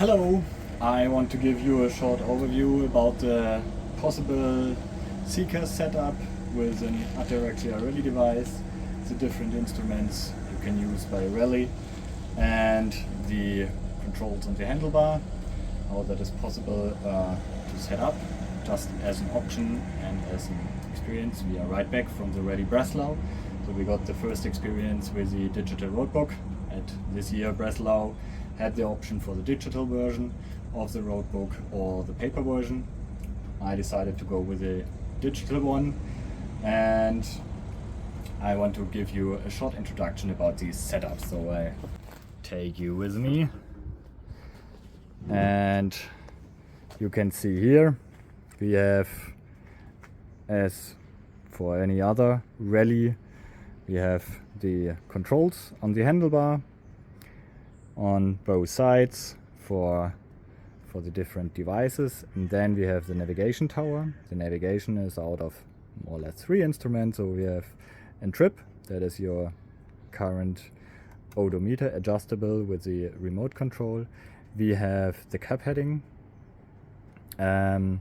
Hello, I want to give you a short overview about the possible seeker setup with an ataraxia rally device, the different instruments you can use by rally, and the controls on the handlebar, how that is possible to set up just as an option and as an experience. We are right back from the Rally Breslau, so we got the first experience with the digital Roadbook. At this year Breslau had the option for the digital version of the Roadbook or the paper version. I decided to go with the digital one, and I want to give you a short introduction about these setups. So I take you with me, and you can see here we have, as for any other rally, we have the controls on the handlebar on both sides for the different devices, and then we have the navigation tower. The navigation is out of more or less 3 instruments. So we have a trip, that is your current odometer, adjustable with the remote control. We have the cap heading, that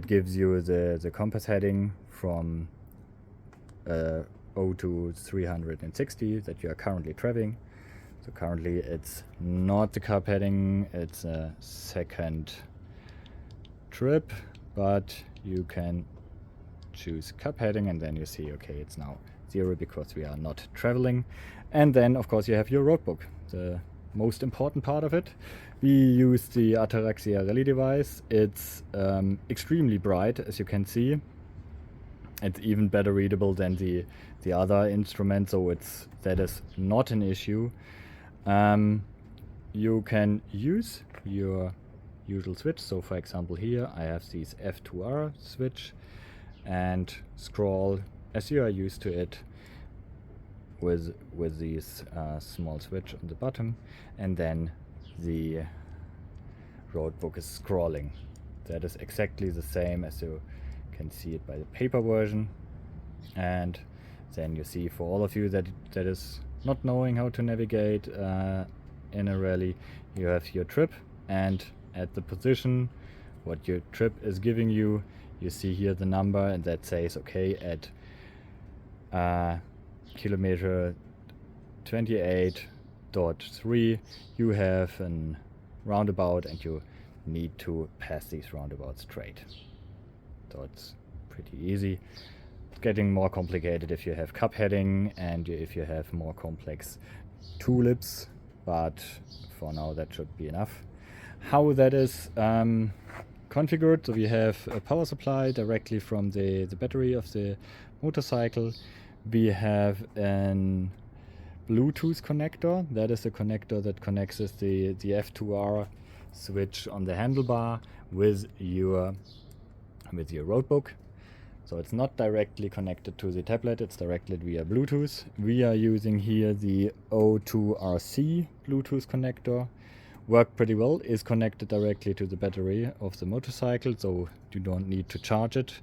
gives you the compass heading from 0 to 360 that you are currently traveling. So currently it's not the cap heading, it's a second trip, but you can choose cap heading and then you see, okay, it's now 0 because we are not traveling. And then of course you have your Roadbook, the most important part of it. We use the ataraxia rally device. It's extremely bright, as you can see. It's even better readable than the other instruments, so that is not an issue. You can use your usual switch. So for example here I have this F2R switch, and scroll as you are used to it with this small switch on the bottom, and then the Roadbook is scrolling. That is exactly the same as you can see it by the paper version. And then you see, for all of you that is not knowing how to navigate in a rally, you have your trip, and at the position what your trip is giving you, you see here the number, and that says, okay, at kilometer 28.3 you have an roundabout and you need to pass these roundabouts straight. So it's pretty easy. It's getting more complicated if you have cup heading and if you have more complex tulips, but for now that should be enough. How that is configured: so we have a power supply directly from the battery of the motorcycle. We have an Bluetooth connector. That is the connector that connects the F2R switch on the handlebar with your Roadbook. So it's not directly connected to the tablet, it's directly via Bluetooth. We are using here the O2RC Bluetooth connector. Worked pretty well, is connected directly to the battery of the motorcycle, so you don't need to charge it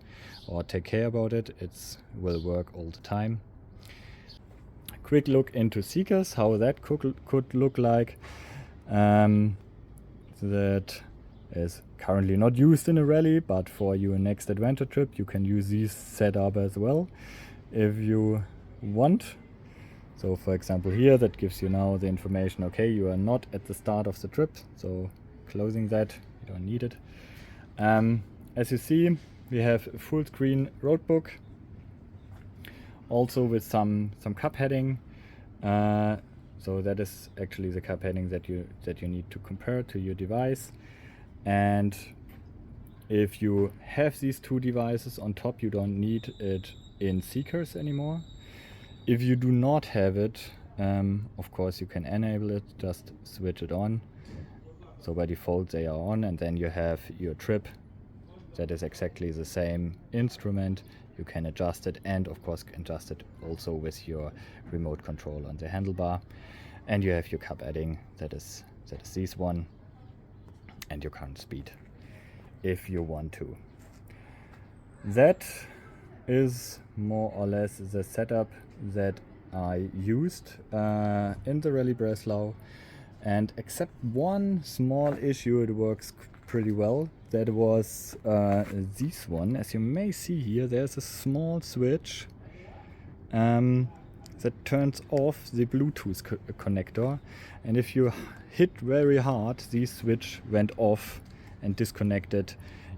or take care about it. It will work all the time. A quick look into seekers, how that could look like. That is currently not used in a rally, but for your next adventure trip you can use these setup as well if you want. So for example here, that gives you now the information, okay, you are not at the start of the trip, so closing that, you don't need it. As you see, we have a full screen Roadbook, also with some cup heading. So that is actually the cup heading that you need to compare to your device. And if you have these 2 devices on top, you don't need it in seekers anymore. If you do not have it, of course you can enable it, just switch it on. So by default they are on, and then you have your trip. That is exactly the same instrument. You can adjust it, and of course adjust it also with your remote control on the handlebar. And you have your cup heading, that is this one, and your current speed if you want to. That is more or less the setup that I used in the Rally Breslau, and except one small issue, it works pretty well. That was this one. As you may see here, there's a small switch that turns off the Bluetooth connector, and if you hit very hard, this switch went off and disconnected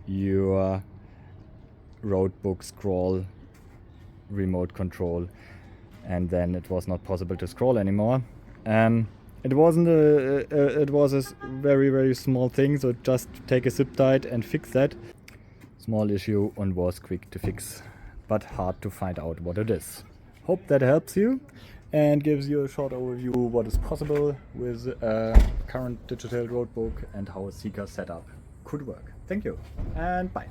your Roadbook scroll remote control, and then it was not possible to scroll anymore. It wasn't it was a very small thing, so just take a zip tie and fix that. Small issue and was quick to fix, but hard to find out what it is. Hope that helps you and gives you a short overview what is possible with current digital Roadbook and how a Seeker setup could work. Thank you and bye.